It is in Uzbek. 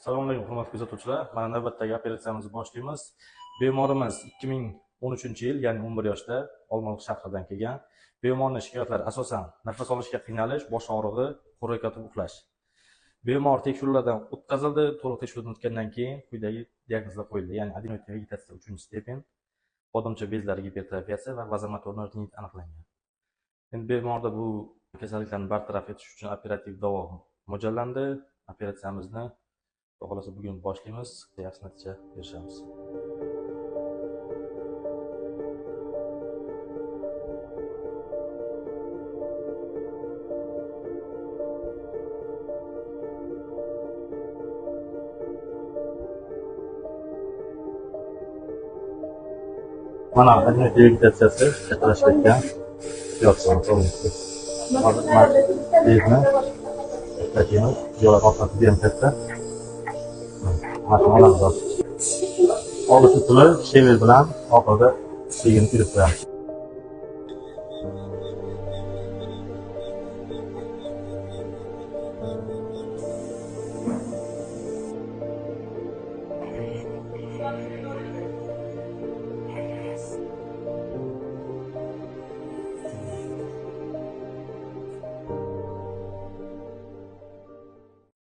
Assalomu alaykum hurmatli kuzatuvchilar. Mana navbatdagi operatsiyamizni boshlaymiz. Bemorimiz 2013-yil, ya'ni 11 yoshda Olmaliq shahridan kelgan. Bemorning shikoyatlari asosan nafas olishga qiynalish, bosh og'rig'i, qo'rg'ak yotib uxlash. Bemor tekshiruvlardan o'tkazildi. To'liq tekshiruvdan o'tgandan keyin quyidagi diagnozlar qo'yildi. Ya'ni adenoid vegetatsiya 3-stepen, podimcha bezlari gipertrofiyasi va vazomotorniy rinit aniqlangan. Endi bemorda bu kasalliklarni bartaraf etish uchun operativ davo mo'ljallandi. Operatsiyamizni Xudo xolasa bugun boshlaymiz, yaxshi natija erishamiz. Mana adenoid vegetatsiyasi kattalashib ketgan. Yotsin, to'g'ri. Bezni ishlatamiz. Yo'l orqasida ham katta. Mashinalar bor. Olish usuli shevel bilan orqaga begini kirib qo'yamiz.